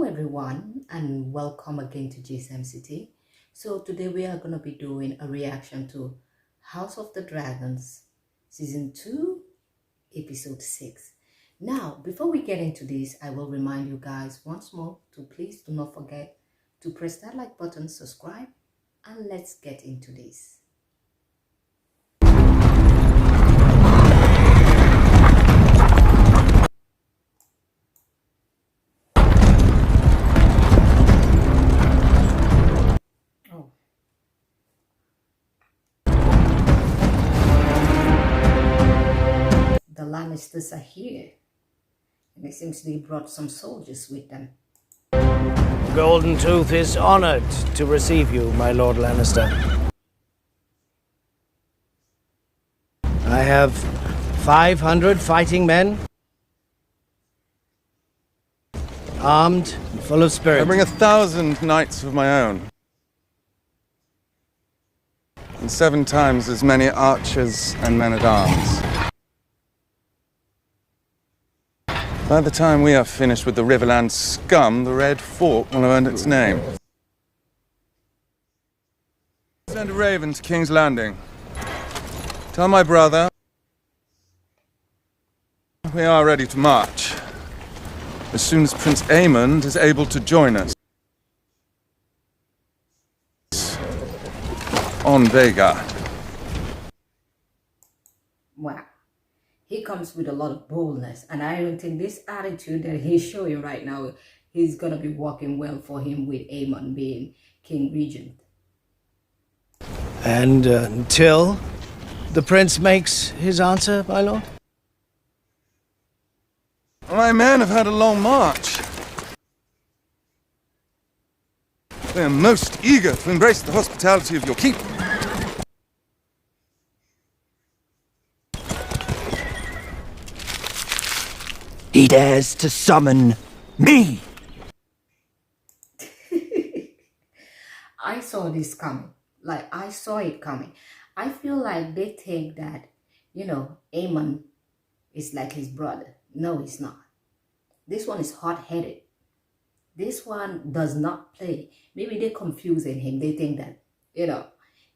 Hello everyone and welcome again to GSMCT. So today we are going to be doing a reaction to House of the Dragons Season 2 Episode 6. Now before we get into this, I will remind you guys once more to please do not forget to press that like button, subscribe, and let's get into this. The Lannisters are here, and it seems they brought some soldiers with them. Golden Tooth is honored to receive you, my Lord Lannister. I have 500 fighting men, armed and full of spirit. I bring 1,000 knights of my own, and 7 times as many archers and men-at-arms. By the time we are finished with the Riverland scum, the Red Fork will have earned its name. Send a raven to King's Landing. Tell my brother we are ready to march as soon as Prince Aemond is able to join us on Vega. Wow. He comes with a lot of boldness, and I don't think this attitude that he's showing right now is going to be working well for him with Aemond being King Regent. And until the prince makes his answer, my lord? My men have had a long march. They are most eager to embrace the hospitality of your keep. He dares to summon me! I saw this coming. I saw it coming. I feel like they think that, Aemond is like his brother. No, he's not. This one is hot-headed. This one does not play. Maybe they're confusing him. They think that,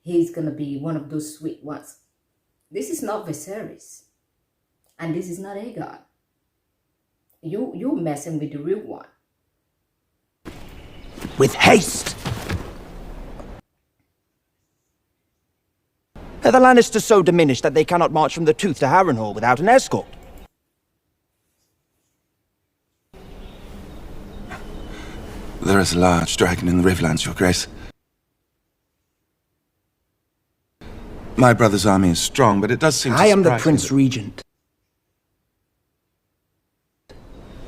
he's going to be one of those sweet ones. This is not Viserys. And this is not Aegon. You're messing with the real one. With haste! Are the Lannisters so diminished that they cannot march from the Tooth to Harrenhal without an escort? There is a large dragon in the Riverlands, Your Grace. My brother's army is strong, but it does seem to I am the surprise me Prince that- Regent.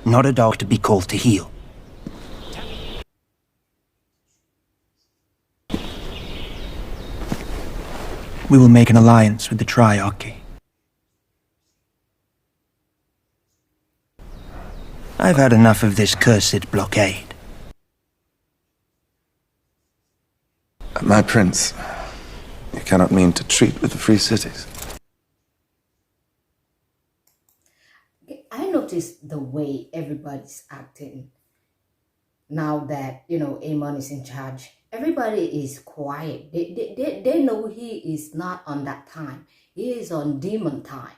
Not a dog to be called to heel. We will make an alliance with the Triarchy. I've had enough of this cursed blockade. My prince, you cannot mean to treat with the free cities. I noticed the way everybody's acting now that, Aemond is in charge. Everybody is quiet. They know he is not on that time. He is on demon time.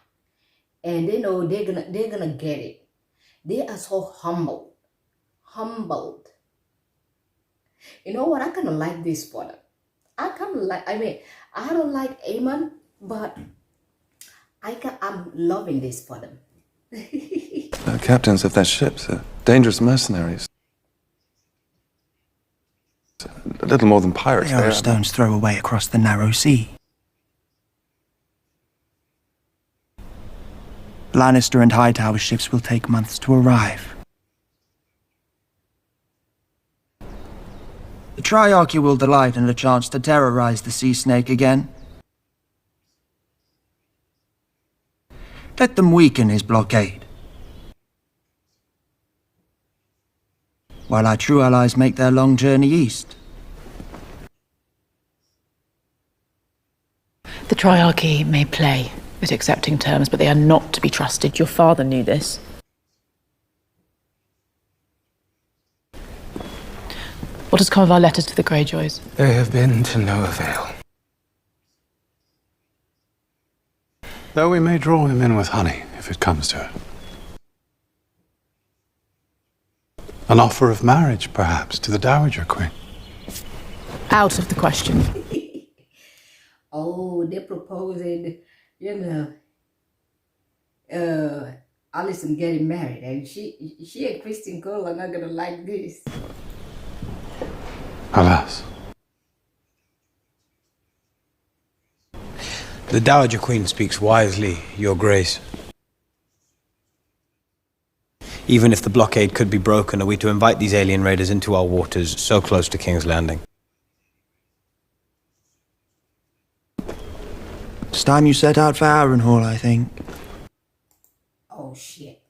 And they know they're gonna get it. They are so humbled. You know what? I kind of like this for them. I don't like Aemond, but I'm loving this for them. The captains of their ships are dangerous mercenaries. A little more than pirates. They are a stone's throw away across the narrow sea. Lannister and Hightower ships will take months to arrive. The Triarchy will delight in a chance to terrorize the Sea Snake again. Let them weaken his blockade, while our true allies make their long journey east. The Triarchy may play at accepting terms, but they are not to be trusted. Your father knew this. What has come of our letters to the Greyjoys? They have been to no avail. Though we may draw him in with honey, if it comes to it. An offer of marriage, perhaps, to the Dowager Queen. Out of the question. Oh, they're proposing, Alison getting married, and she and Kristen Cole are not gonna like this. Alas. The Dowager Queen speaks wisely, Your Grace. Even if the blockade could be broken, are we to invite these alien raiders into our waters so close to King's Landing? It's time you set out for Harrenhal, I think. Oh shit.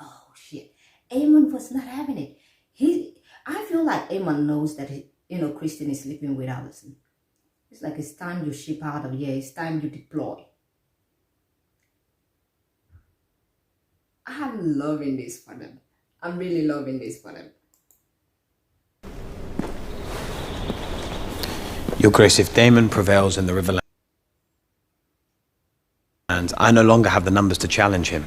Oh shit. Aemond was not having it. I feel like Aemond knows that Kristen is sleeping with Alison. It's like it's time you ship out of here. It's time you deploy. I'm loving this for them. I'm really loving this for them. Your Grace, if Daemon prevails in the Riverlands, I no longer have the numbers to challenge him.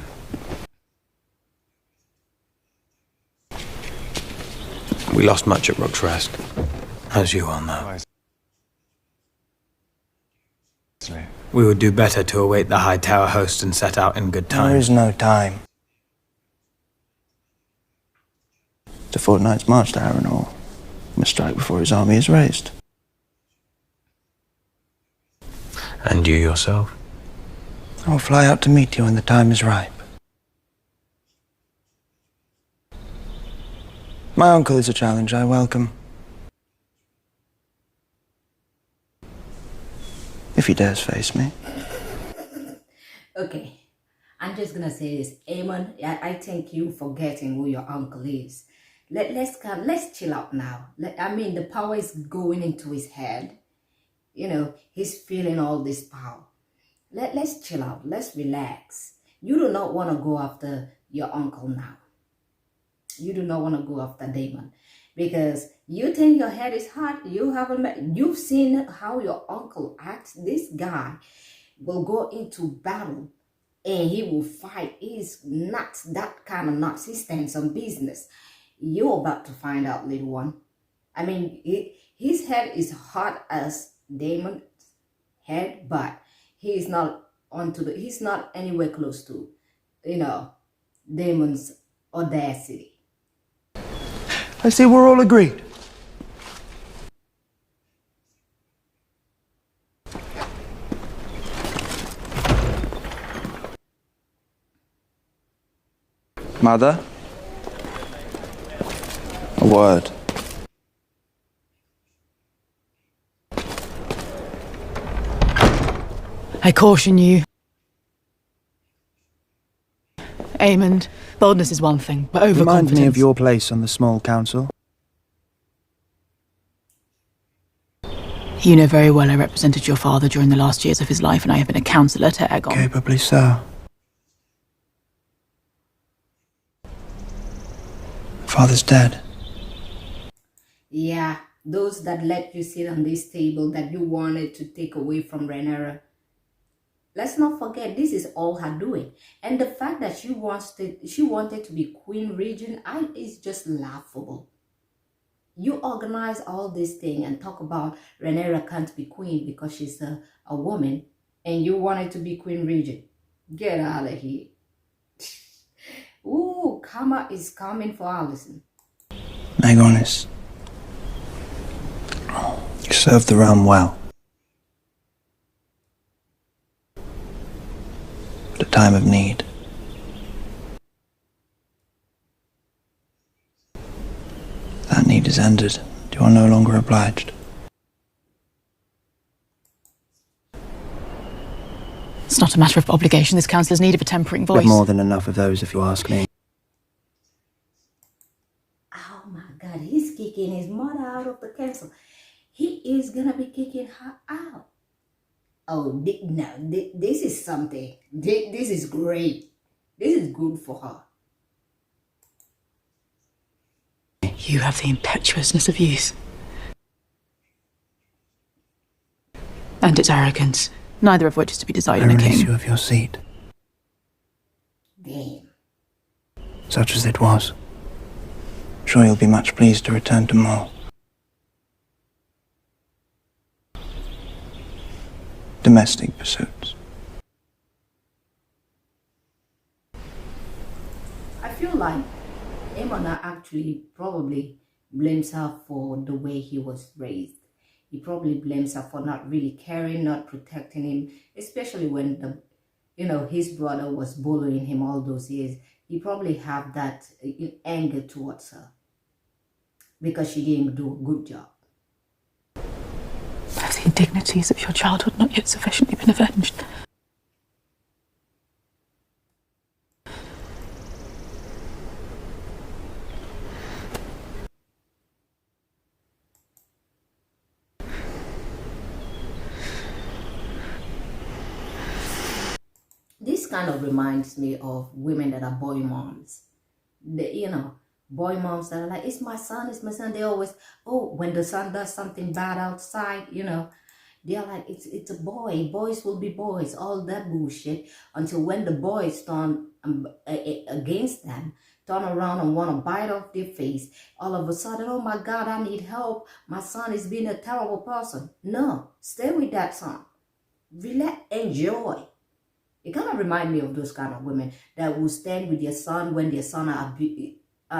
We lost much at Rook's Rest, as you well know. We would do better to await the High Tower host and set out in good time. There is no time. It's a fortnight's march to Harrenhal. We must strike before his army is raised. And you yourself? I will fly out to meet you when the time is ripe. My uncle is a challenge I welcome. If he dares face me. Okay, I'm just gonna say this. Aemond, I thank you for getting who your uncle is. Let's chill out now. The power is going into his head. He's feeling all this power. Let's chill out. Let's relax. You do not want to go after your uncle now. You do not want to go after Daemon because you think your head is hot. You've seen how your uncle acts. This guy will go into battle and he will fight. He's not that kind of nuts. He stands on business. You're about to find out, little one. His head is hot as Daemon's head, but he's not anywhere close to, Daemon's audacity. I see we're all agreed. Mother? A word. I caution you. Aemond, boldness is one thing, but overconfidence... Remind me of your place on the small council. You know very well I represented your father during the last years of his life, and I have been a counsellor to Aegon. Capably so. Father's dead. Yeah, those that let you sit on this table that you wanted to take away from Rhaenyra. Let's not forget, this is all her doing. And the fact that she wanted to be Queen Regent, is just laughable. You organize all this thing and talk about Rhaenyra can't be queen because she's a woman, and you wanted to be Queen Regent. Get out of here. Ooh, karma is coming for Alison. Aegonis, you served the realm well. At a time of need. That need is ended. You are no longer obliged. It's not a matter of obligation. This councillor's need of a tempering We voice. have more than enough of those, if you ask me. Oh my God, he's kicking his mother out of the council. He is gonna be kicking her out. Oh, no, this is something. This is great. This is good for her. You have the impetuousness of youth. And its arrogance, neither of which is to be desired I in a release king. you of your seat, Damn. such as it was. Sure you'll be much pleased to return to Mo. Domestic pursuits. I feel like Aemond actually probably blames her for the way he was raised. He probably blames her for not really caring, not protecting him, especially when his brother was bullying him all those years. He probably have that anger towards her because she didn't do a good job. Have the indignities of your childhood not yet sufficiently been avenged? This kind of reminds me of women that are boy moms. Boy moms that are like, it's my son, it's my son. They always, when the son does something bad outside, they're like, it's a boy. Boys will be boys. All that bullshit. Until when the boys turn against them, turn around and want to bite off their face, all of a sudden, oh my God, I need help. My son is being a terrible person. No, stay with that son. Relax, enjoy. It kind of reminds me of those kind of women that will stand with their son when their son are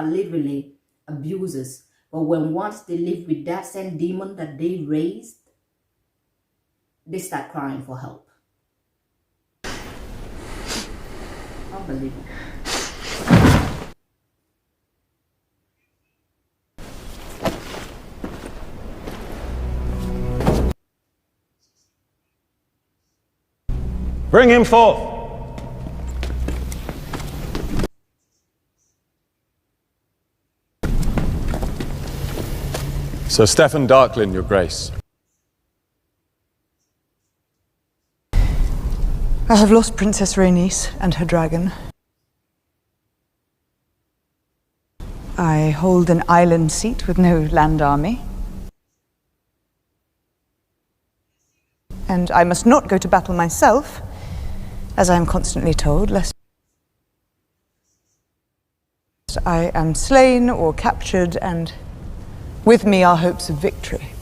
literally abusers. But when once they live with that same demon that they raised, they start crying for help. Unbelievable. Bring him forth! Sir Stephen Darklin, Your Grace. I have lost Princess Rhaenys and her dragon. I hold an island seat with no land army. And I must not go to battle myself, as I am constantly told, lest I am slain or captured, and with me are hopes of victory.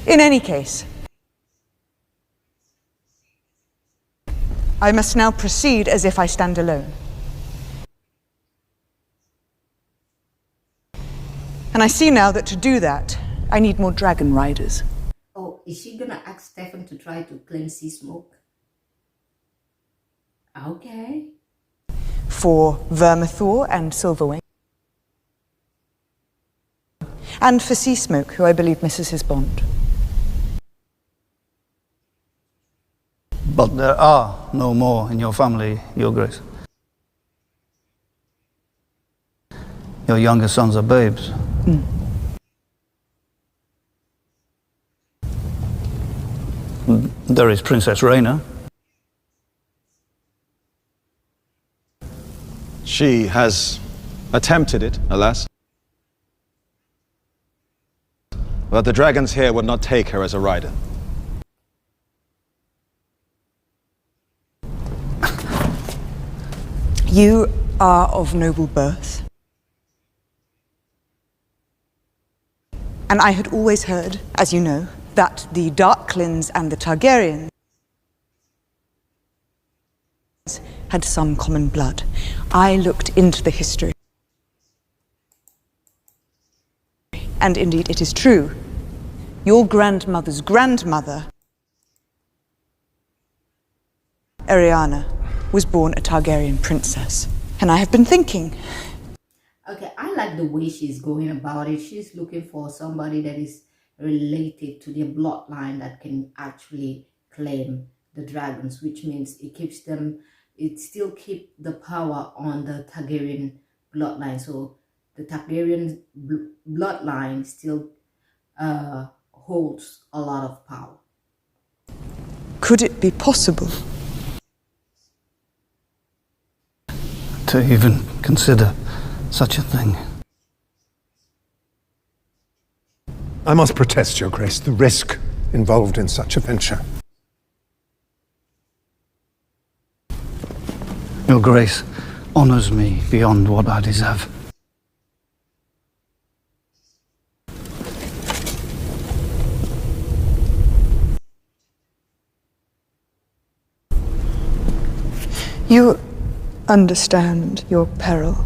In any case, I must now proceed as if I stand alone. And I see now that to do that, I need more dragon riders. Oh, is she gonna ask Stefan to try to claim sea smoke? Okay. For Vermithor and Silverwing. And for Seasmoke, who I believe misses his bond. But there are no more in your family, Your Grace. Your younger sons are babes. There is Princess Rhaenyra. She has attempted it, alas. But the dragons here would not take her as a rider. You are of noble birth. And I had always heard, as you know, that the Darklins and the Targaryens had some common blood. I looked into the history. And indeed, it is true. Your grandmother's grandmother, Rhaenyra, was born a Targaryen princess. And I have been thinking. Okay, I like the way she's going about it. She's looking for somebody that is related to their bloodline that can actually claim the dragons, which means it still keep the power on the Targaryen bloodline. So the Targaryen bloodline still holds a lot of power. Could it be possible to even consider such a thing. I must protest, Your Grace, the risk involved in such a venture. Your Grace honors me beyond what I deserve. You understand your peril,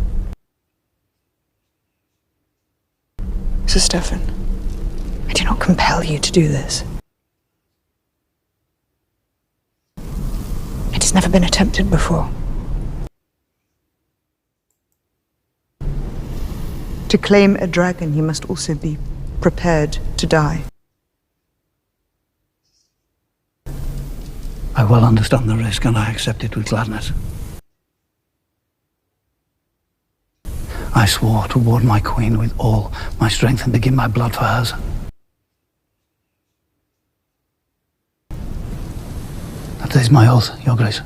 Sir Stefan. I do not compel you to do this. It has never been attempted before. To claim a dragon, you must also be prepared to die. I well understand the risk and I accept it with gladness. I swore to ward my queen with all my strength and to give my blood for hers. That is my oath, Your Grace.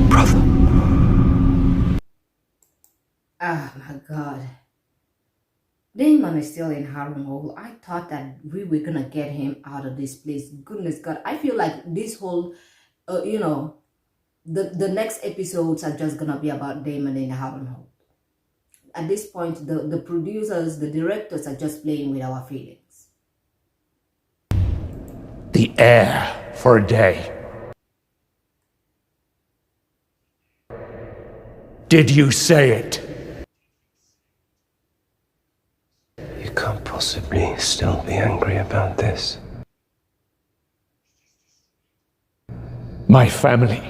Brother. Oh my God. Daemon is still in Harrenhal. I thought that we were gonna get him out of this place. Goodness God, I feel like this whole, the next episodes are just gonna be about Daemon in Harrenhal. At this point, the producers, the directors are just playing with our feelings. The heir for a day. Did you say it? You can't possibly still be angry about this. My family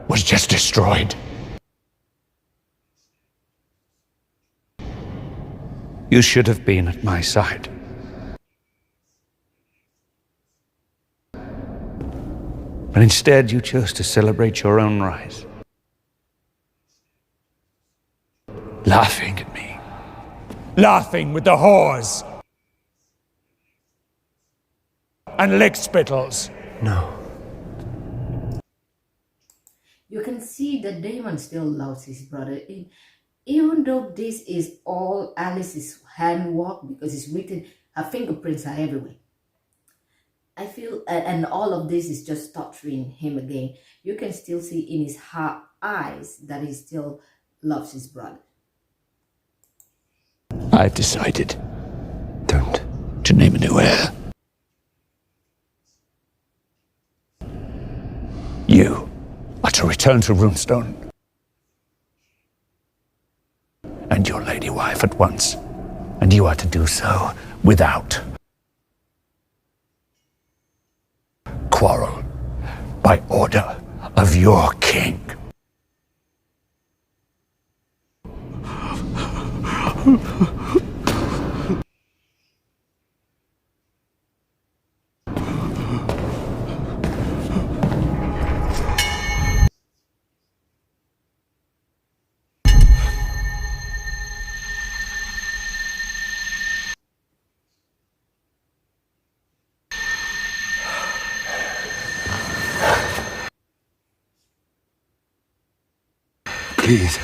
was just destroyed. You should have been at my side. But instead, you chose to celebrate your own rise. Laughing at me. Laughing with the whores. And lickspittles. No. You can see that Daemon still loves his brother. Even though this is all Alice's handwork, because it's written, her fingerprints are everywhere. I feel, and all of this is just torturing him again. You can still see in his eyes that he still loves his brother. I've decided. Don't. To name a new heir. You are to return to Runestone. And your lady wife at once. And you are to do so without quarrel, by order of your king. Please.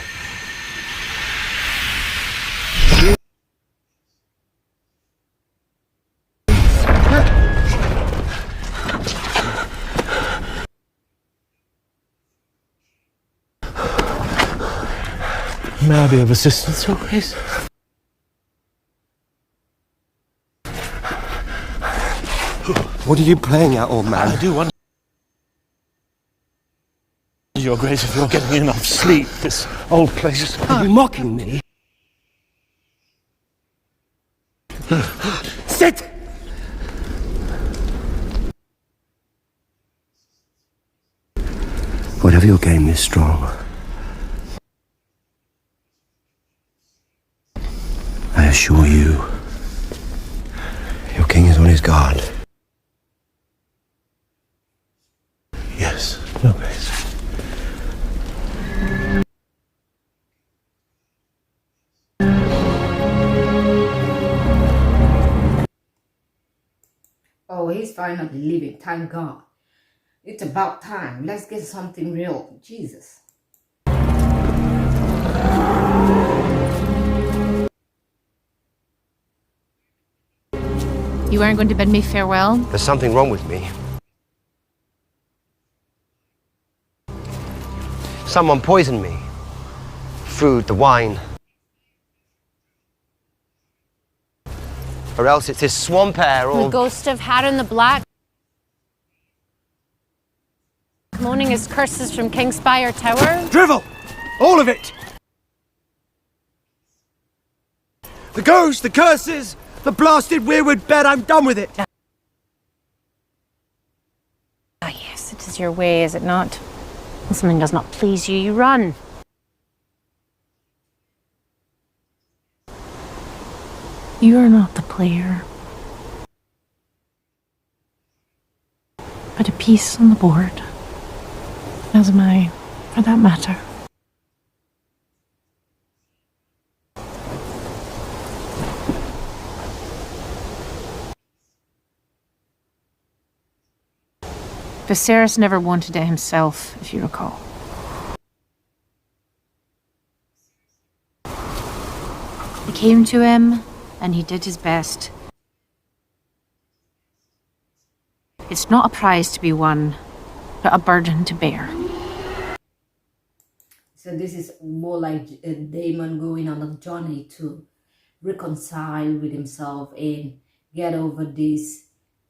May I be of assistance, Your Grace? What are you playing at, old man? I do wonder, Your Grace, if you're getting enough sleep. This old place is... Are you mocking me? Sit! Whatever your game is strong, I assure you, your king is on his guard. Yes, Your Grace. Oh, he's finally leaving, thank God. It's about time. Let's get something real. Jesus. You aren't going to bid me farewell? There's something wrong with me. Someone poisoned me. Food, the wine. Or else it's this swamp air or... The ghost of Harren the Black, moaning his curses from Kingspire Tower. Drivel! All of it! The ghost, the curses, the blasted weirwood bed, I'm done with it! Ah, yes, it is your way, is it not? When something does not please you, you run. You are not the player, but a piece on the board. As am I, for that matter. Viserys never wanted it himself, if you recall. It came to him, and he did his best. It's not a prize to be won, but a burden to bear. So this is more like Daemon going on a journey to reconcile with himself and get over this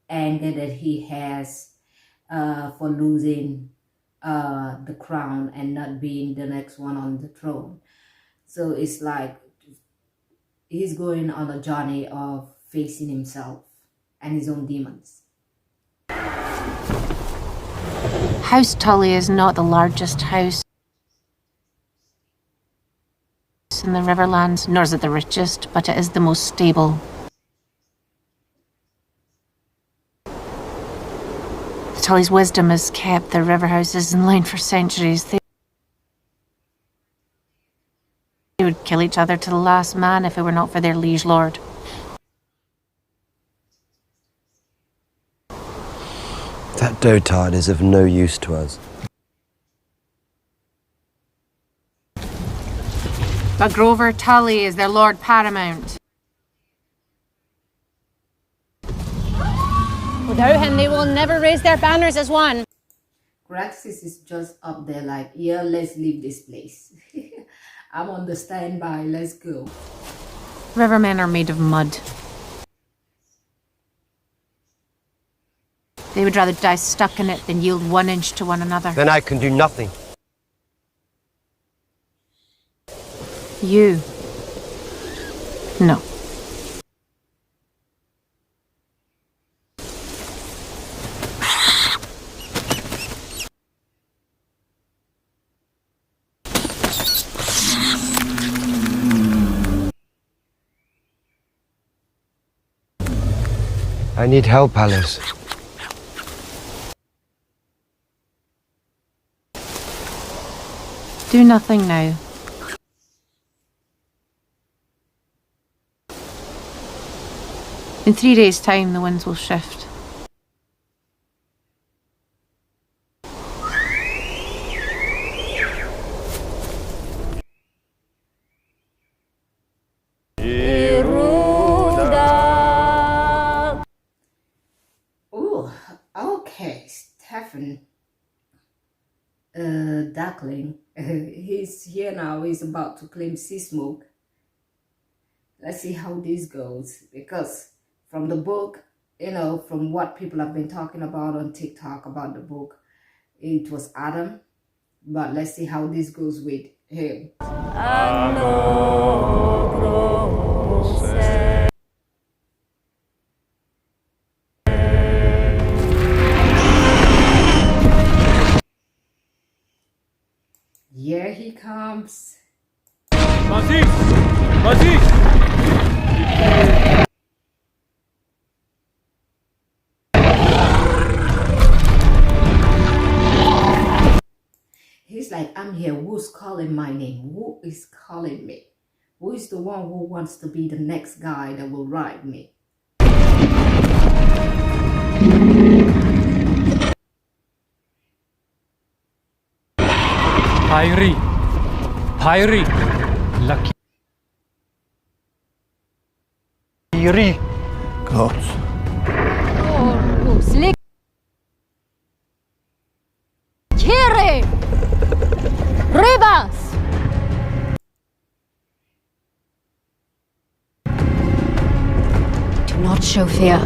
anger that he has for losing the crown and not being the next one on the throne. So it's like he's going on a journey of facing himself and his own demons. House Tully is not the largest house in the Riverlands, nor is it the richest, but it is the most stable. The Tully's wisdom has kept their river houses in line for centuries. They would kill each other to the last man if it were not for their liege lord. That dotard is of no use to us. But Grover Tully is their lord paramount. Without him, they will never raise their banners as one. Graxis is just up there like, yeah, let's leave this place. I'm on the standby, let's go. Rivermen are made of mud. They would rather die stuck in it than yield 1 inch to one another. Then I can do nothing. You. No. I need help, Alice. Do nothing now. In 3 days' time, the winds will shift. Oh, okay, Stefan. Duckling. He's here now. He's about to claim sea smoke. Let's see how this goes, because from the book, you know, from what people have been talking about on TikTok about the book, it was Adam. But let's see how this goes with him. Here he comes. Maziz! Maziz! He's like, I'm here. Who's calling my name? Who is calling me? Who is the one who wants to be the next guy that will ride me? Pyri. Pyri. Lucky. Pyri. Gods. Slick. Kiri. Ribas. Do not show fear.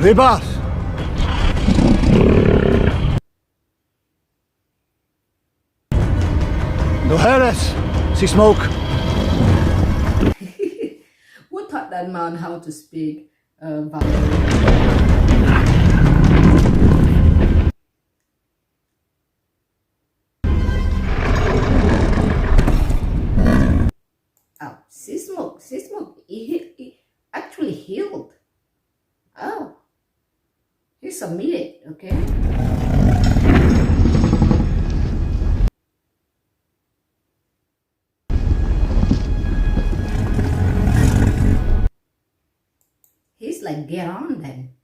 Ribas. No heres. See smoke. Who taught that man how to speak Valerian? Oh, Smoke, he actually healed. Oh, he submitted, okay? He's like, get on then.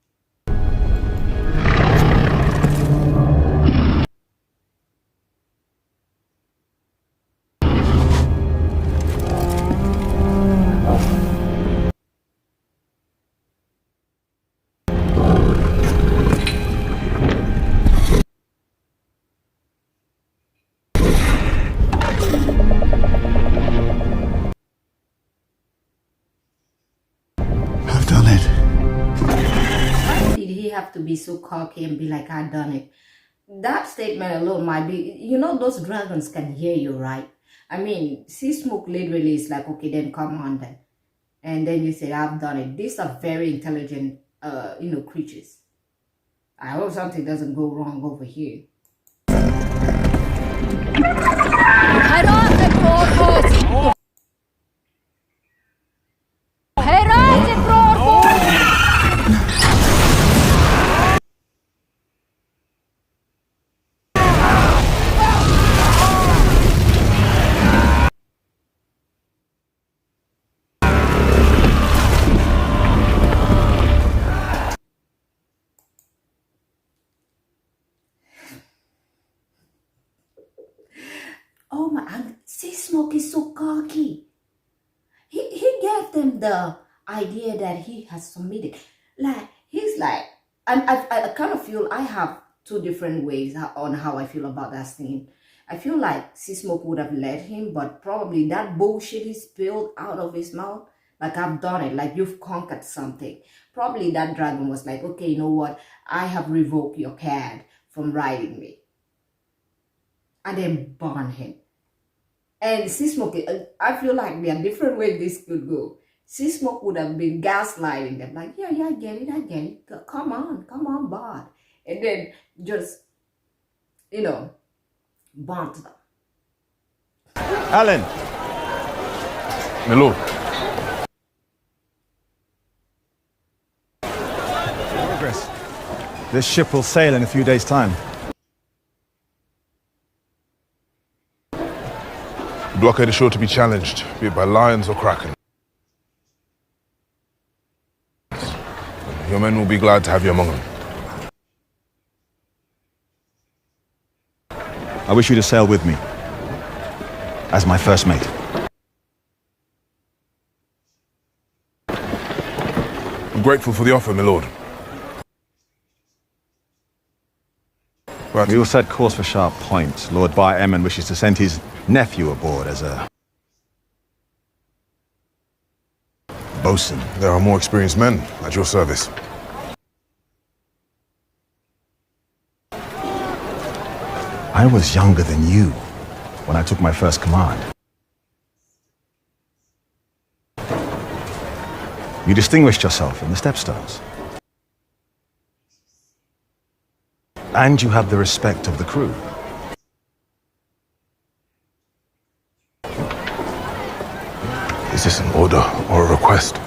I've done it. Why did he have to be so cocky and be like, I done it? That statement alone might be, you know, those dragons can hear you, right? I mean, Smoke literally is like, okay, then come on then. And then you say, I've done it. These are very intelligent, creatures. I hope something doesn't go wrong over here. Oh my, Smoke is so cocky. He gave them the idea that he has submitted. Like, he's like, and I kind of feel I have two different ways on how I feel about that scene. I feel like Smoke would have let him, but probably that bullshit he spilled out of his mouth, like, I've done it, like, you've conquered something. Probably that dragon was like, okay, you know what? I have revoked your card from riding me. And then burn him. And Smoke, I feel like there are different ways this could go. Smoke would have been gaslighting them, like, yeah, I get it. Come on, bud. And then just, burnt them. Alan! My lord. Progress. This ship will sail in a few days' time. The blockade is sure to be challenged, be it by lions or kraken. Your men will be glad to have you among them. I wish you to sail with me. As my first mate. I'm grateful for the offer, my lord. But We will set course for Sharp Point. Lord Bar Aemond wishes to send his nephew aboard as a bosun. there are more experienced men at your service. I was younger than you when I took my first command. You distinguished yourself in the Stepstones. And you have the respect of the crew. Is this an order or a request?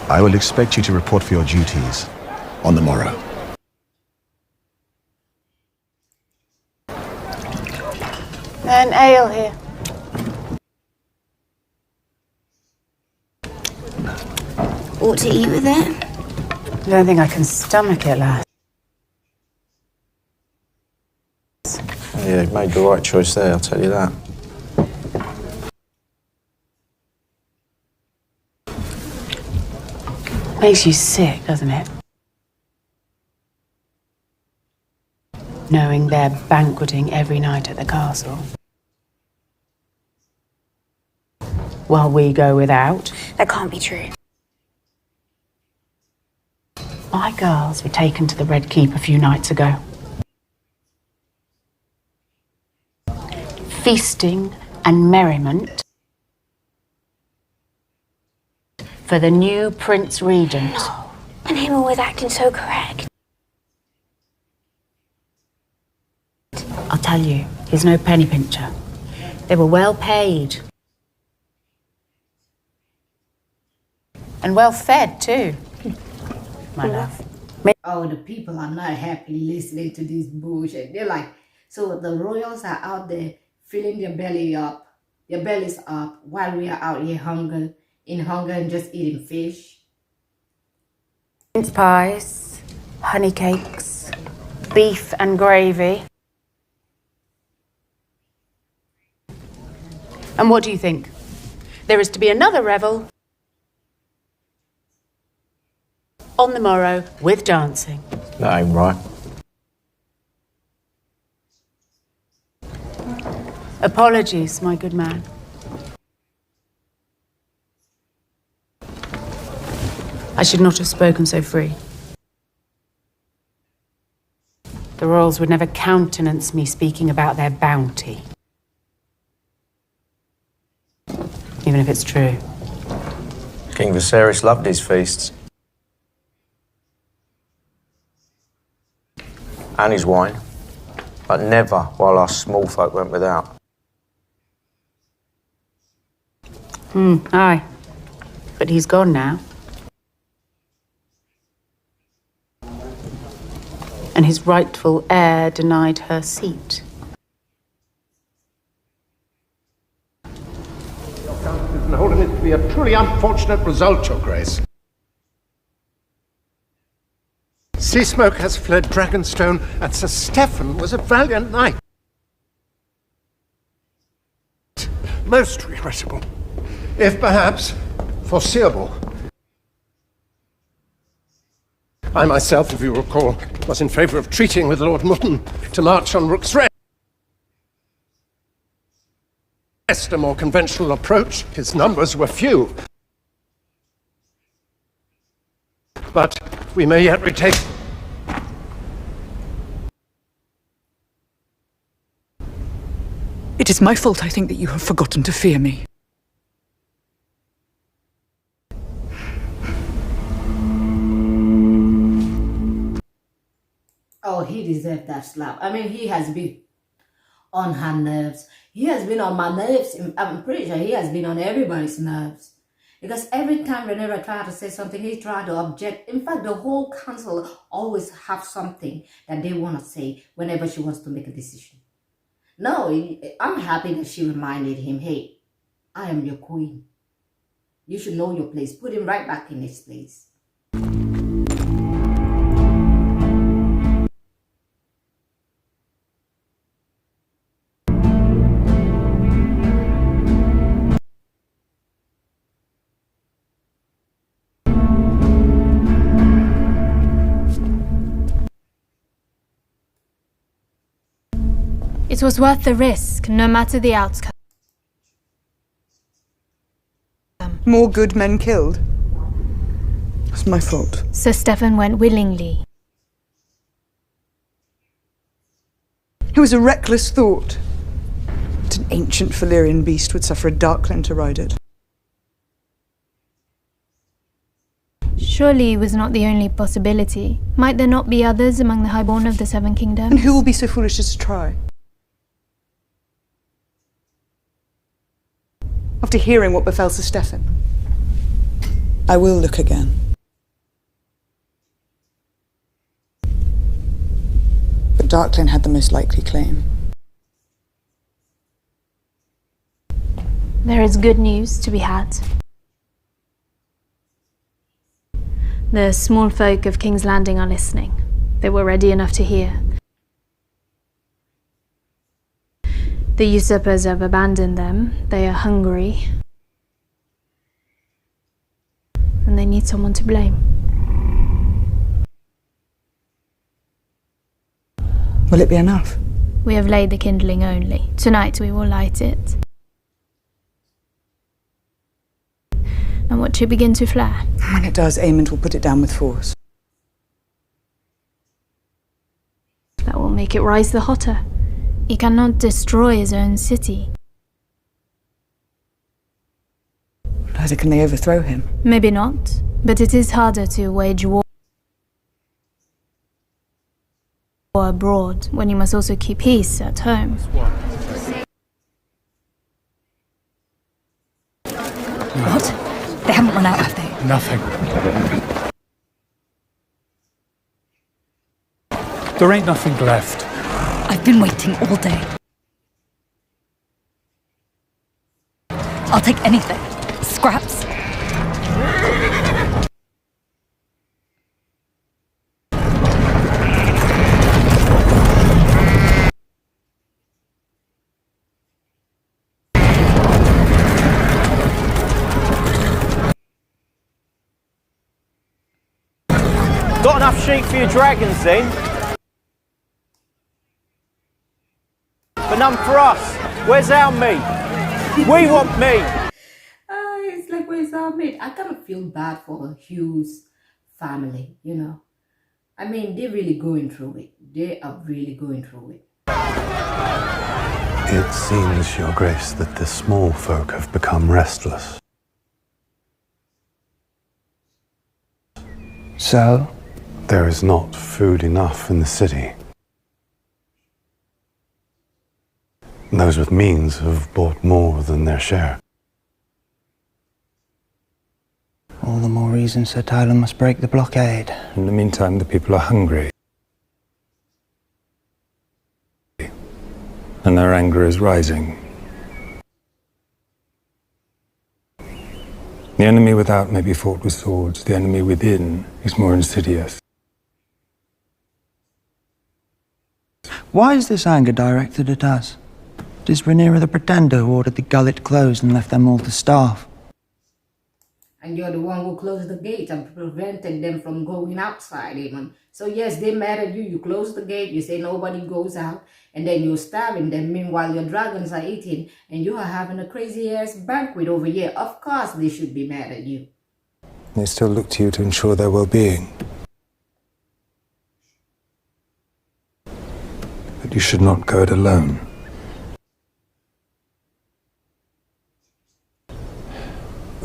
I will expect you to report for your duties on the morrow. An ale here. Ought to eat with it? I don't think I can stomach it, lass. Yeah, you made the right choice there, I'll tell you that. Makes you sick, doesn't it? Knowing they're banqueting every night at the castle. While we go without. That can't be true. My girls were taken to the Red Keep a few nights ago. Feasting and merriment for the new Prince Regent. And Aemond was acting so correct. I'll tell you, he's no penny pincher. They were well paid. And well fed, too. My love. Oh, the people are not happy listening to this bullshit. They're like, so the royals are out there filling their bellies up, while we are out here in hunger and just eating fish. Mince pies, honey cakes, beef and gravy. And what do you think? There is to be another revel on the morrow with dancing. That ain't right. Apologies, my good man. I should not have spoken so free. The royals would never countenance me speaking about their bounty. Even if it's true. King Viserys loved his feasts. And his wine. But never while our small folk went without. Aye. But he's gone now. And his rightful heir denied her seat. And holding it to be a truly unfortunate result, Your Grace. Sea Smoke has fled Dragonstone, and Sir Stephen was a valiant knight. Most regrettable, if perhaps foreseeable. I myself, if you recall, was in favour of treating with Lord Mutton to march on Rook's Rest. A more conventional approach. His numbers were few. But we may yet retake. It is my fault, I think, that you have forgotten to fear me. Oh, he deserved that slap. I mean, he has been on her nerves. He has been on my nerves. I'm pretty sure he has been on everybody's nerves. Because every time Rhaenyra tried to say something, he tried to object. In fact, the whole council always have something that they want to say whenever she wants to make a decision. No, I'm happy that she reminded him, hey, I am your queen. You should know your place. Put him right back in his place. It was worth the risk, no matter the outcome. More good men killed. It's my fault. Sir Stephen went willingly. It was a reckless thought that an ancient Valyrian beast would suffer a darkling to ride it. Surely it was not the only possibility. Might there not be others among the highborn of the Seven Kingdoms? And who will be so foolish as to try? After hearing what befell Sir Stephen, I will look again. But Darkling had the most likely claim. There is good news to be had. The Smallfolk of King's Landing are listening. They were ready enough to hear. The usurpers have abandoned them. They are hungry. And they need someone to blame. Will it be enough? We have laid the kindling only. Tonight we will light it. And watch it begin to flare. When it does, Aemond will put it down with force. That will make it rise the hotter. He cannot destroy his own city. Neither can they overthrow him. Maybe not, but it is harder to wage war abroad when you must also keep peace at home. What? They haven't run out, have they? Nothing. There ain't nothing left. I've been waiting all day. I'll take anything. Scraps. Got enough sheep for your dragons then? But none for us. Where's our meat? We want meat. It's like, where's our meat? I kind of feel bad for Hugh's family, you know. I mean, they're really going through it. They are really going through it. It seems, Your Grace, that the small folk have become restless. So? There is not food enough in the city. Those with means have bought more than their share. All the more reason Sir Tyler must break the blockade. In the meantime, the people are hungry. And their anger is rising. The enemy without may be fought with swords. The enemy within is more insidious. Why is this anger directed at us? It is Rhaenyra the Pretender who ordered the gullet closed and left them all to starve. And you're the one who closed the gate and prevented them from going outside, Aemond. So yes, they mad at you. You close the gate, you say nobody goes out, and then you're starving them. Meanwhile, your dragons are eating, and you are having a crazy-ass banquet over here. Of course they should be mad at you. They still look to you to ensure their well-being. But you should not go it alone.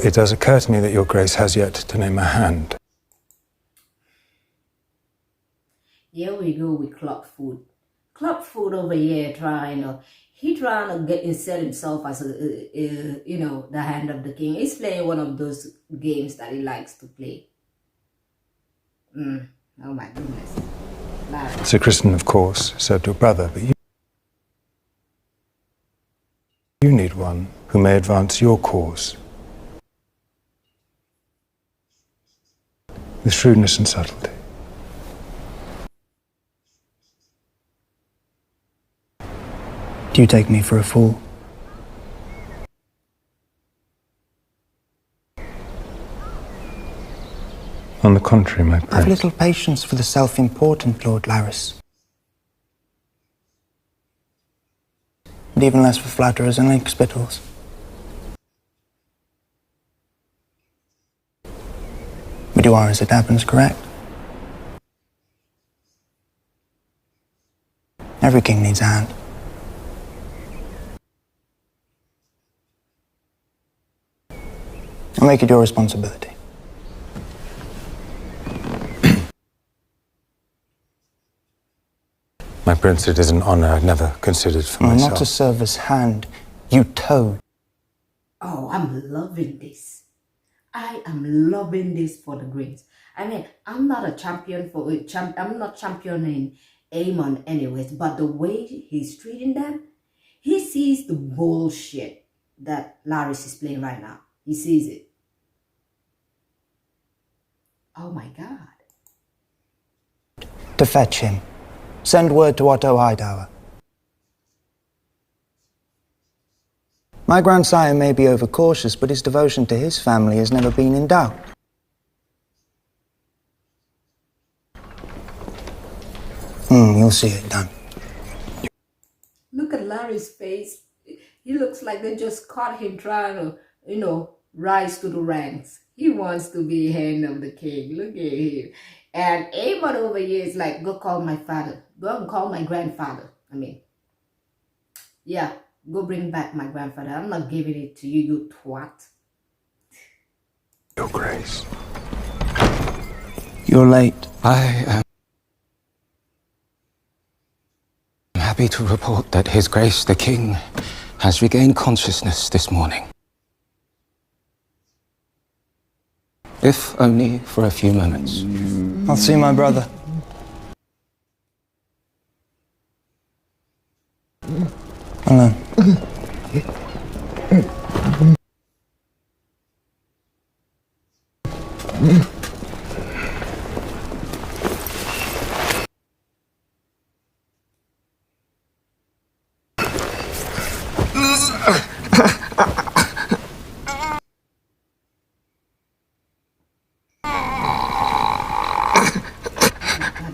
It does occur to me that Your Grace has yet to name a hand. Here we go with Clubfoot. Clubfoot over here trying to get insert himself as the hand of the king. He's playing one of those games that he likes to play. Oh my goodness. Sir Kristen, of course, served your brother, but you need one who may advance your cause. With shrewdness and subtlety. Do you take me for a fool? On the contrary, my Have prince. little patience for the self-important Lord Larys. And even less for flatterers and linkspittles. But you are, as it happens, correct. Every king needs a hand. And make it your responsibility. My prince, it is an honor I've never considered for No, myself. not to serve as hand, you toad. Oh, I'm loving this. I am loving this for the Greens. I mean, I'm not a champion for I'm not championing Aemond anyways, but the way he's treating them, he sees the bullshit that Larys is playing right now. He sees it. Oh my God. To fetch him. Send word to Otto Hightower. My grandsire may be overcautious, but his devotion to his family has never been in doubt. You'll see it done. Look at Larry's face. He looks like they just caught him trying to, rise to the ranks. He wants to be hand of the king. Look at him. And Aemond over here is like, go call my father. Go and call my grandfather. Yeah, go bring back my grandfather. I'm not giving it to you, you twat. Your Grace. You're late. I am happy to report that His Grace the King has regained consciousness this morning. If only for a few moments. I'll see my brother. Alone.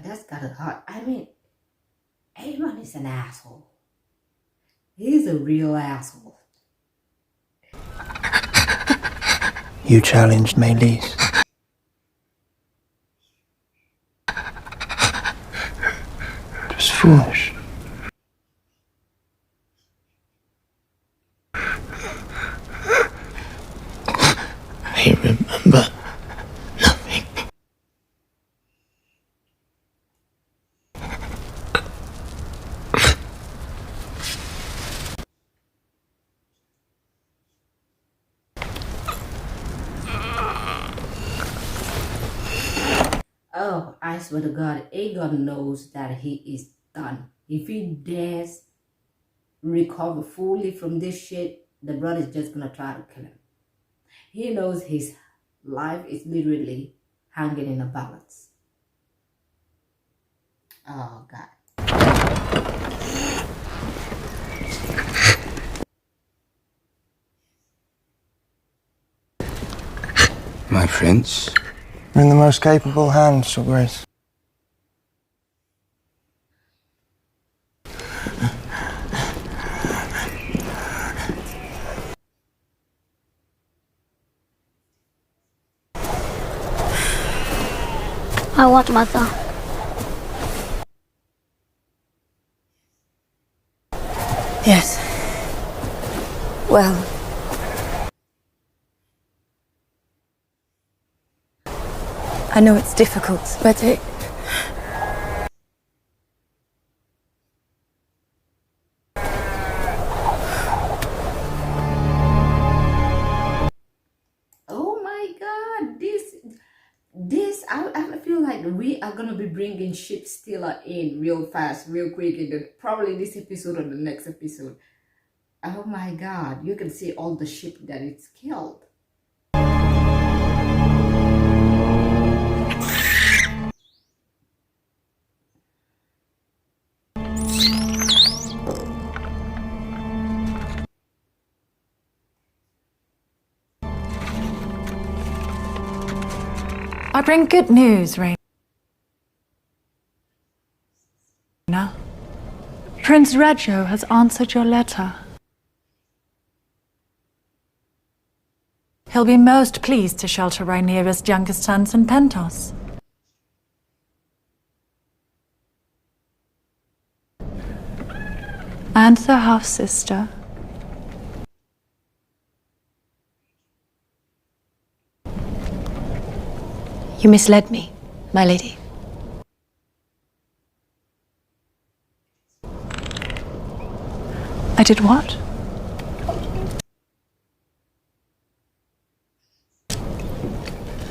That's gotta hurt. Aemond is an asshole. He's a real asshole. You challenged Meleese. It was foolish. I remember nothing. Oh, I swear to God, Aegon knows that he is done. If he dares recover fully from this shit, the brother's just gonna try to kill him. He knows his life is literally hanging in a balance. Oh, God. My prince? You're in the most capable hands, Your Grace. I want Mother. Yes. Well. I know it's difficult, but it... Oh my God, I feel like we are gonna be bringing ship stealer in real fast, real quick, in probably this episode or the next episode. Oh my God, you can see all the ship that it's killed. I bring good news, Rhaenyra. Prince Reggio has answered your letter. He'll be most pleased to shelter Rhaenyra's youngest sons in Pentos. And their half-sister. You misled me, my lady. I did what?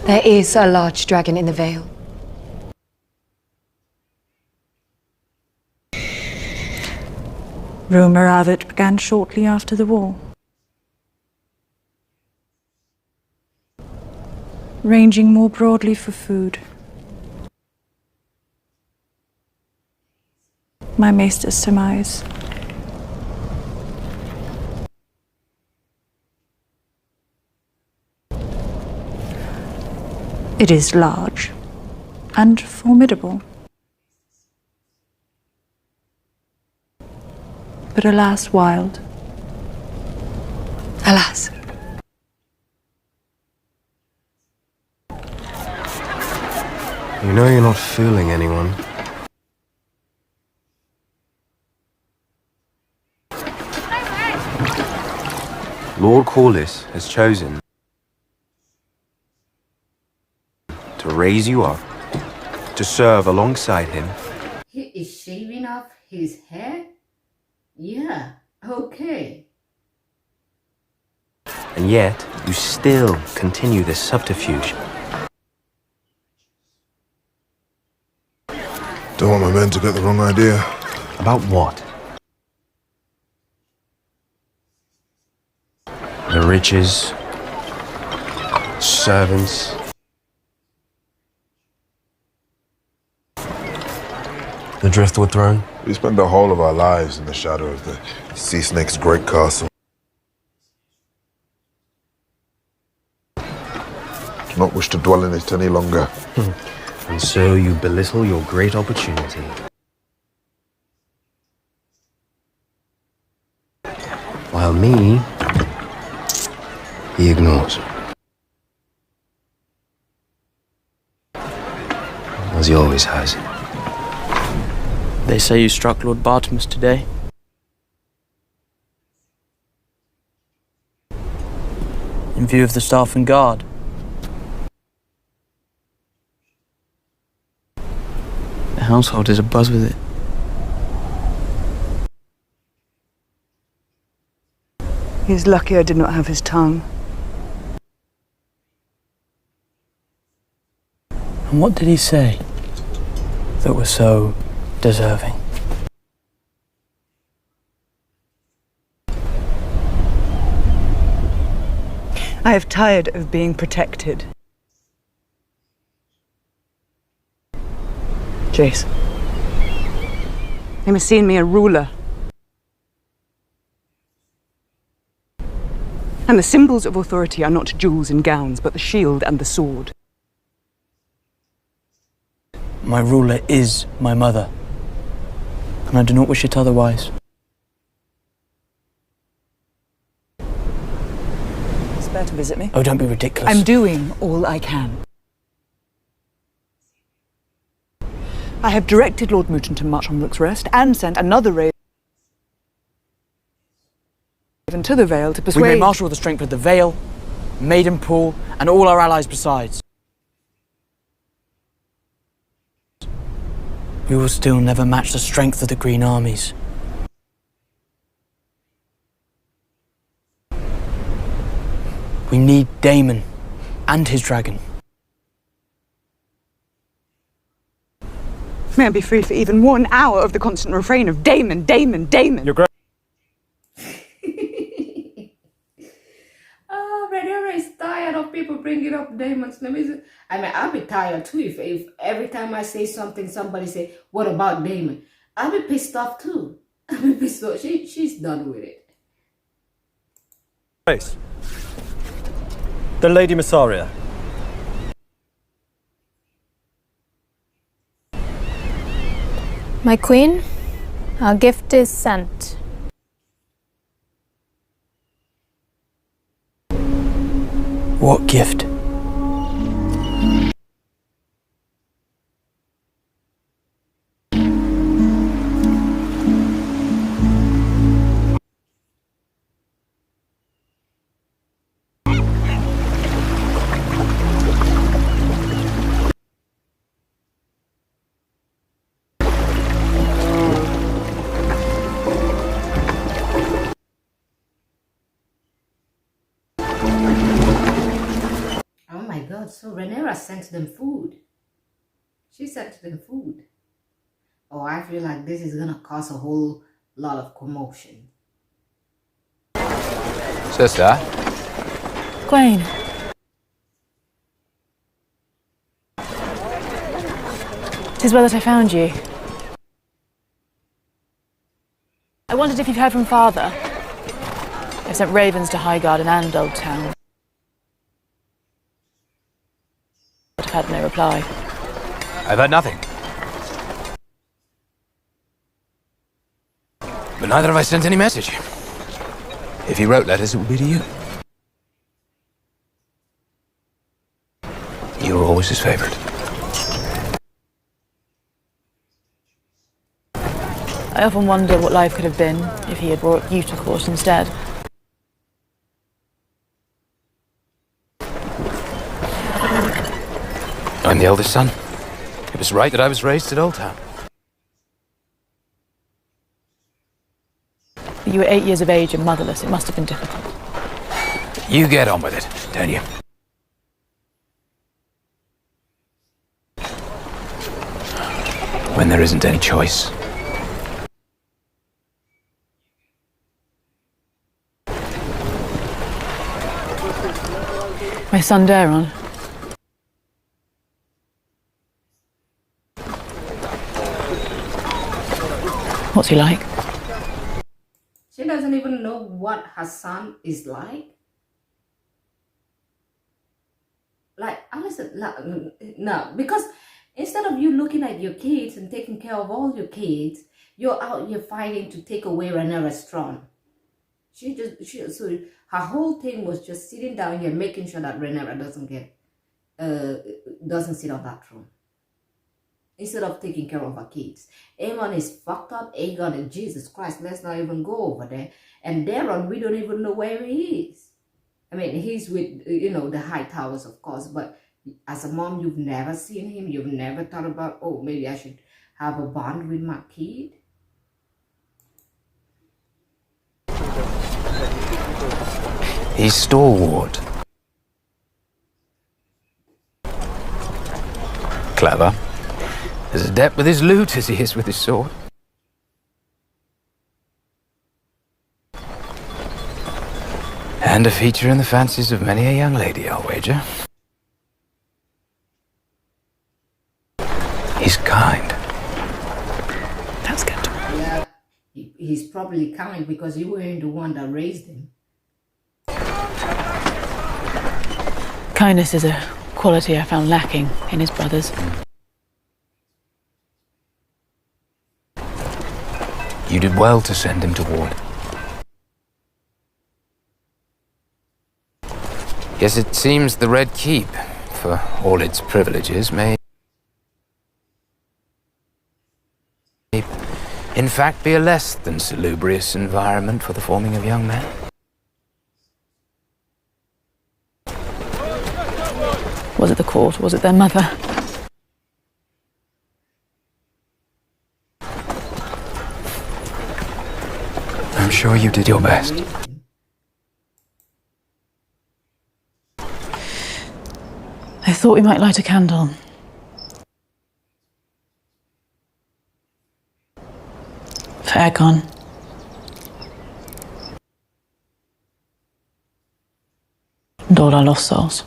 There is a large dragon in the Vale. Rumor of it began shortly after the war. ranging more broadly for food. My maester's surmise. It is large and formidable. But alas, wild. Alas. You know you're not fooling anyone. Lord Corlys has chosen to raise you up, to serve alongside him. He is shaving off his head? Yeah, okay. And yet, you still continue this subterfuge. Don't want my men to get the wrong idea. About what? The riches, servants. The Driftwood throne? We spent the whole of our lives in the shadow of the Sea Snake's great castle. Do not wish to dwell in it any longer. And so you belittle your great opportunity. While me, he ignores. As he always has. They say you struck Lord Bartimus today. In view of the staff and guard. The household is abuzz with it. He's lucky I did not have his tongue. And what did he say that was so deserving? I have tired of being protected. Jace. They must see in me a ruler. And the symbols of authority are not jewels and gowns, but the shield and the sword. My ruler is my mother, and I do not wish it otherwise. Spare to visit me? Oh, don't be ridiculous. I'm doing all I can. I have directed Lord Mouton to march on Rook's Rest and sent another raven to the Vale to persuade... We may marshal the strength of the Vale, Maidenpool, and all our allies besides. We will still never match the strength of the Green armies. We need Daemon and his dragon. May I be free for even 1 hour of the constant refrain of Daemon, Daemon, Daemon. You're great. Rhaenyra is tired of people bringing up Daemon's name. I mean, I'll be tired too if every time I say something, somebody say, "What about Daemon?" I'll be pissed off too. I'll be pissed off. She's done with it. Grace. The Lady Massaria. My queen, our gift is sent. What gift? So Rhaenyra sent them food. She sent them food. Oh, I feel like this is gonna cause a whole lot of commotion. Sister? Gwen. 'Tis well that I found you. I wondered if you've heard from Father. I've sent ravens to Highguard and Old Town. But I've had no reply. I've had nothing. But neither have I sent any message. If he wrote letters, it would be to you. You were always his favorite. I often wonder what life could have been if he had brought you to court instead. I'm the eldest son. It was right that I was raised at Old Town. You were 8 years of age and motherless. It must have been difficult. You get on with it, don't you? When there isn't any choice. My son Daron. What's he like? She doesn't even know what her son is like. Like, honestly, no, because instead of you looking at your kids and taking care of all your kids, you're out here fighting to take away Rhaenyra's throne. So her whole thing was just sitting down here making sure that Rhaenyra doesn't sit on that throne. Instead of taking care of her kids. Aemond is fucked up. Aegon and Jesus Christ, let's not even go over there. And Daron, we don't even know where he is. I mean, he's with, the high towers, of course, but as a mom, you've never seen him. You've never thought about, oh, maybe I should have a bond with my kid. He's stalwart. Clever. As adept with his loot as he is with his sword. And a feature in the fancies of many a young lady, I'll wager. He's kind. That's good. Yeah, he's probably kind because you weren't the one that raised him. Kindness is a quality I found lacking in his brothers. You did well to send him to ward. Yes, it seems the Red Keep, for all its privileges, may in fact be a less than salubrious environment for the forming of young men. Was it the court? Was it their mother? I'm sure you did your best. I thought we might light a candle. For Aegon. And all our lost souls.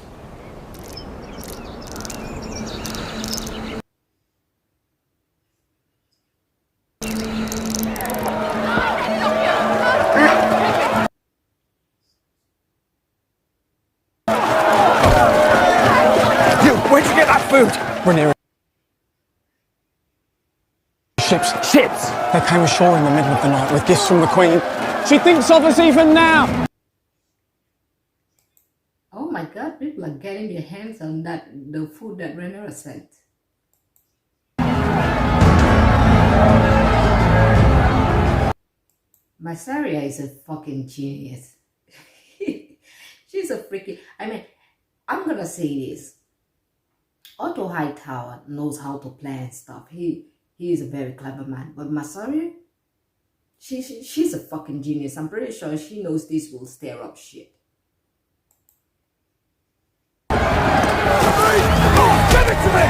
Where'd you get that food? Rhaenyra. Ships. Ships! They came ashore in the middle of the night with gifts from the Queen. She thinks of us even now! Oh my God, people are getting their hands on the food that Rhaenyra sent. Mysaria is a fucking genius. She's a freaking... I mean, I'm gonna say this. Otto Hightower knows how to plan stuff. He is a very clever man. But Mysaria, she's a fucking genius. I'm pretty sure she knows this will stir up shit. Give it to me!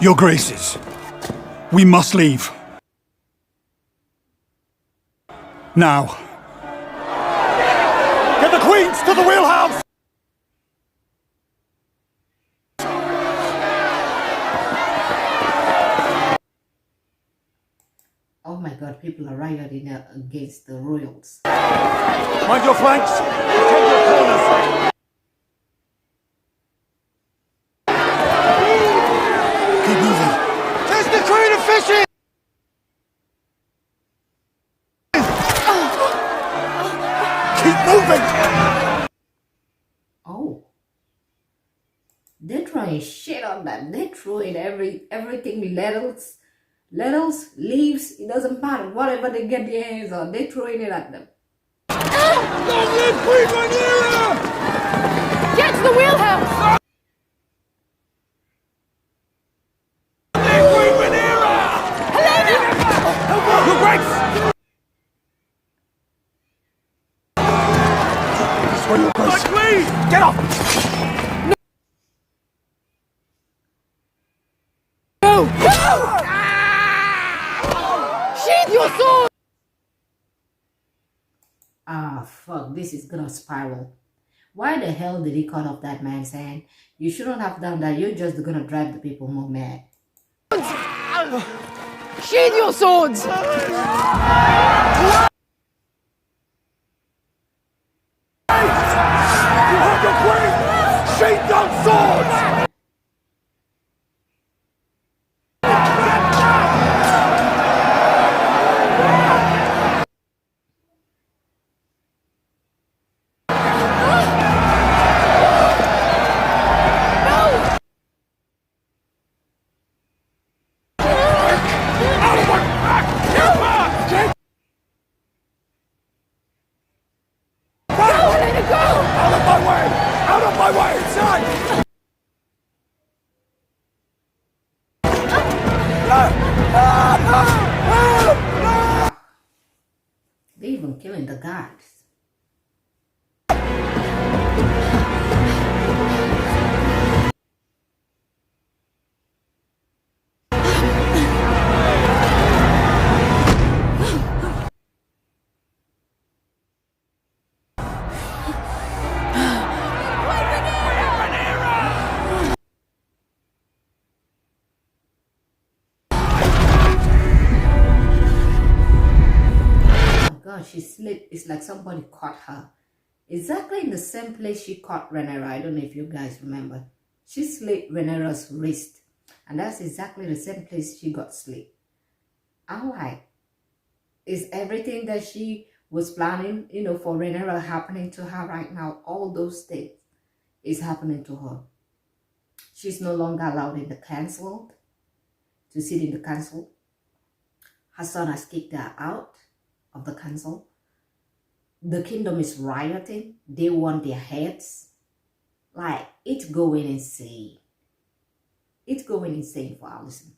Your Graces, we must leave. Now. Get the Queens to the wheelhouse! Oh my god, people are rioting against the royals. Mind your flanks! Take your corners! Keep moving. There's the Queen of Fishes! Keep moving! Oh. They're throwing shit on that. They're throwing everything, nettles, leaves, it doesn't matter. Whatever they get their hands on, they're throwing it at them. Long live Queen Rhaenyra! Get to the wheelhouse! Queen Rhaenyra! Your Grace! This way, Your Grace. My Queen! Get off! No! Sheathe your sword! Ah, fuck, this is gonna spiral. Why the hell did he cut off that man's hand? You shouldn't have done that. You're just gonna drive the people more mad. Sheathe your swords! You have your Queen! Sheathe those swords! They're even killing the guards. God, she slit. It's like somebody caught her. Exactly in the same place she caught Rhaenyra. I don't know if you guys remember. She slit Rhaenyra's wrist. And that's exactly the same place she got slit. I'm like, is everything that she was planning, for Rhaenyra happening to her right now? All those things is happening to her. She's no longer allowed in the council, to sit in the council. Her son has kicked her out of the council. The kingdom is rioting. They want their heads. Like, it's going insane. It's going insane for Allison.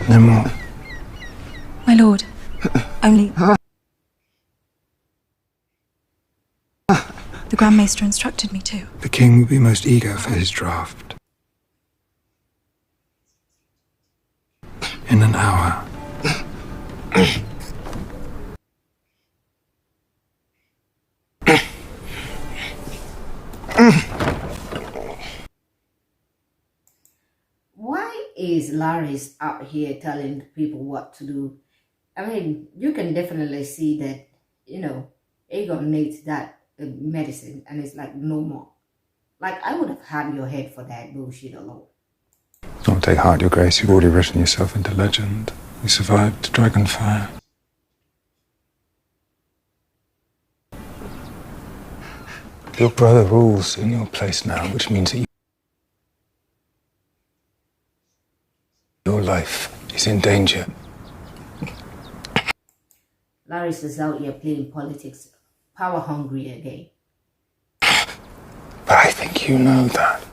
No more. My lord, only... The Grand Maester instructed me to. The king will be most eager for his draft. In an hour. Why is Larys out here telling people what to do? I mean, you can definitely see that, Aegon needs that medicine, and it's like no more. Like, I would have had your head for that bullshit alone. Don't take heart, Your Grace. You've already written yourself into legend. You survived Dragonfire. Your brother rules in your place now, which means that your life is in danger. Larys is out here playing politics, power hungry again. But I think you know that.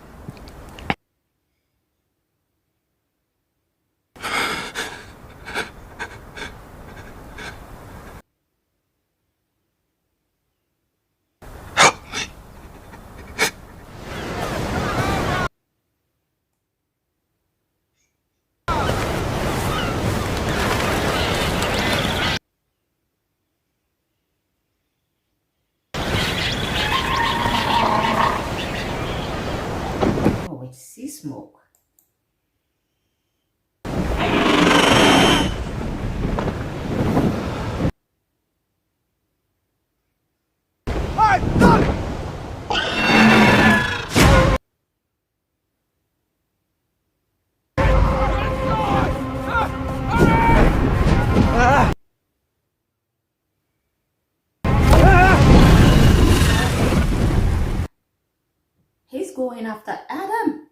coming after Adam.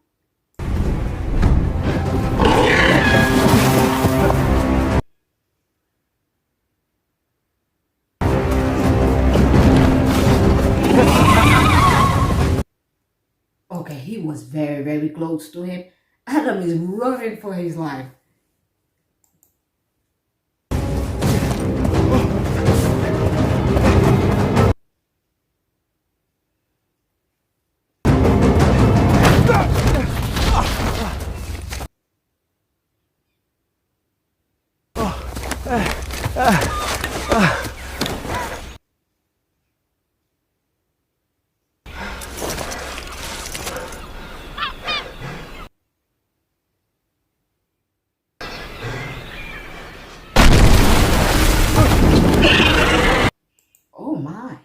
Okay, he was very, very close to him. Adam is running for his life. Oh my.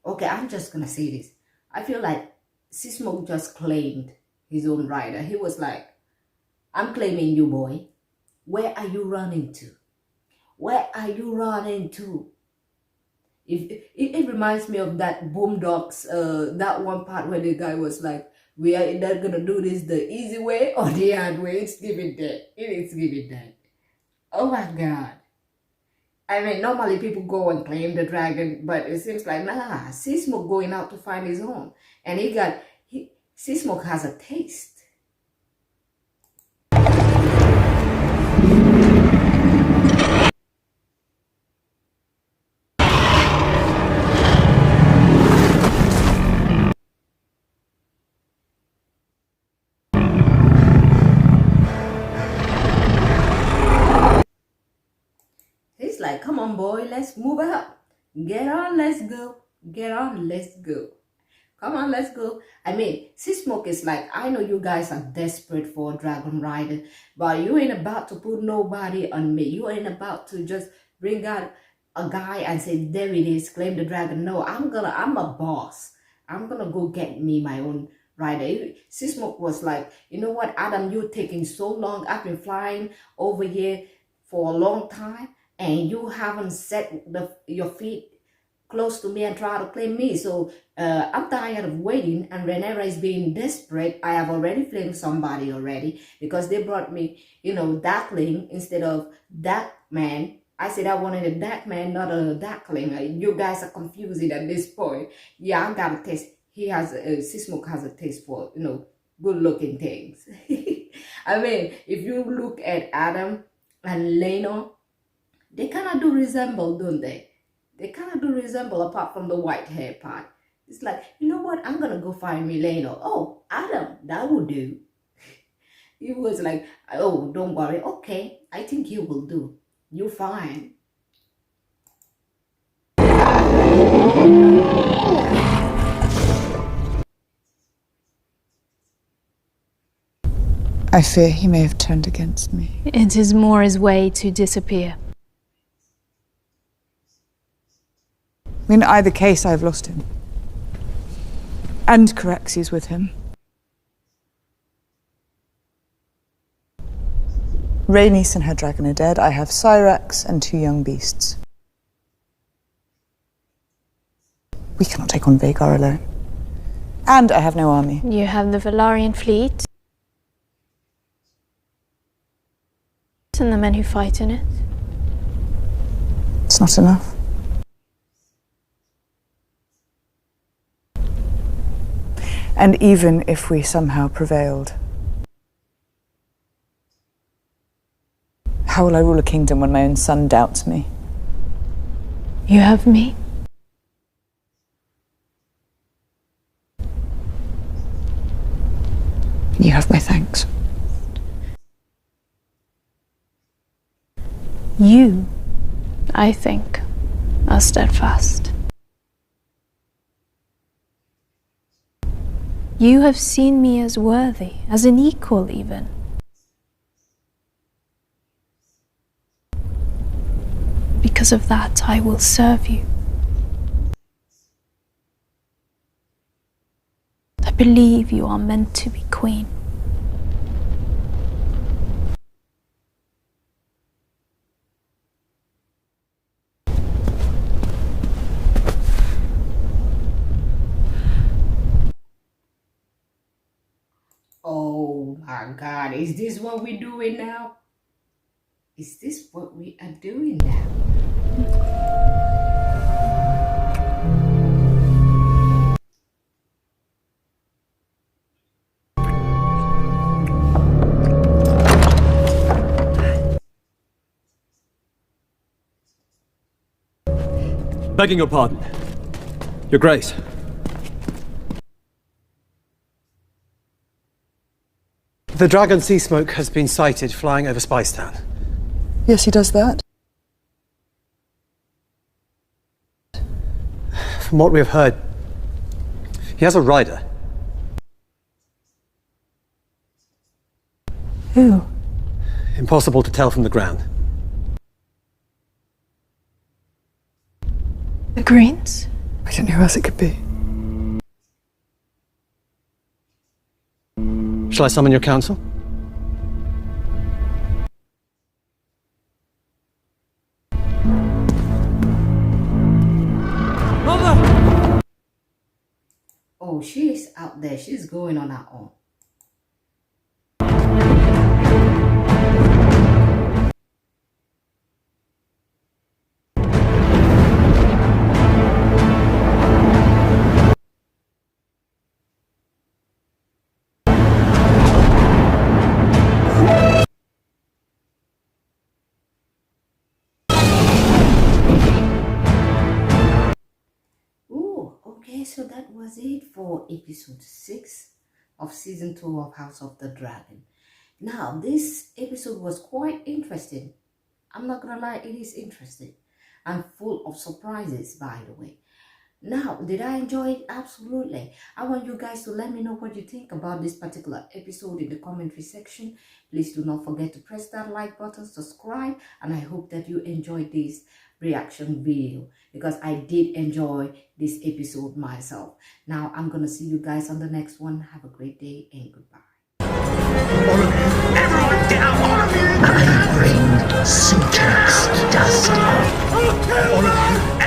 Okay, I'm just gonna say this. I feel like Sismok just claimed his own rider. He was like, I'm claiming you, boy. Where are you running to? Where are you running to? It reminds me of that Boondocks, that one part where the guy was like, we are either gonna do this the easy way or the hard way. It's giving that. It is giving that. Oh my God. I mean, normally people go and claim the dragon, but it seems like, nah, Sismok going out to find his own. And Sismok has a taste. Like, come on, boy, let's move up. Get on, let's go. Get on, let's go. Come on, let's go. I mean, Sismok is like, I know you guys are desperate for a dragon rider, but you ain't about to put nobody on me. You ain't about to just bring out a guy and say, there it is, claim the dragon. No, I'm a boss. I'm gonna go get me my own rider. Sismok was like, you know what, Adam, you're taking so long. I've been flying over here for a long time, and you haven't set your feet close to me and try to claim me. So I'm tired of waiting, and Rhaenyra is being desperate. I have already flamed somebody already because they brought me, you know, Darkling instead of Darkman. I said I wanted a Darkman, not a Darkling. You guys are confusing at this point. Yeah, I got a taste. He has, Sismok has a taste for, you know, good-looking things. I mean, if you look at Adam and Rhaenyra, they kind of do resemble, don't they? They kind of do resemble, apart from the white hair part. It's like, you know what? I'm going to go find me Rhaenyra. Oh, Adam, that would do. He was like, oh, don't worry. Okay, I think you will do. You're fine. I fear he may have turned against me. It is more his way to disappear. In either case, I've lost him. And Caraxes with him. Rhaenys and her dragon are dead. I have Syrax and 2 young beasts. We cannot take on Vhagar alone. And I have no army. You have the Velaryon fleet. And the men who fight in it. It's not enough. And even if we somehow prevailed, how will I rule a kingdom when my own son doubts me? You have me. You have my thanks. You, I think, are steadfast. You have seen me as worthy, as an equal even. Because of that, I will serve you. I believe you are meant to be queen. Oh my God, is this what we're doing now? Is this what we are doing now? Begging your pardon. Your Grace. The dragon sea smoke has been sighted flying over Spicetown. Yes, he does that. From what we have heard, he has a rider. Who? Impossible to tell from the ground. The Greens? I don't know who else it could be. Shall I summon your council? Mother! Oh, she's out there. She's going on her own. Okay, so that was it for episode 6 of season 2 of House of the Dragon. Now, this episode was quite interesting. I'm not gonna lie, it is interesting and full of surprises, by the way. Now, did I enjoy it? Absolutely. I want you guys to let me know what you think about this particular episode in the commentary section. Please do not forget to press that like button, subscribe, and I hope that you enjoyed this reaction video because I did enjoy this episode myself. Now, I'm going to see you guys on the next one. Have a great day and goodbye. Everyone down! All of you! I bring syntax dust. All of you!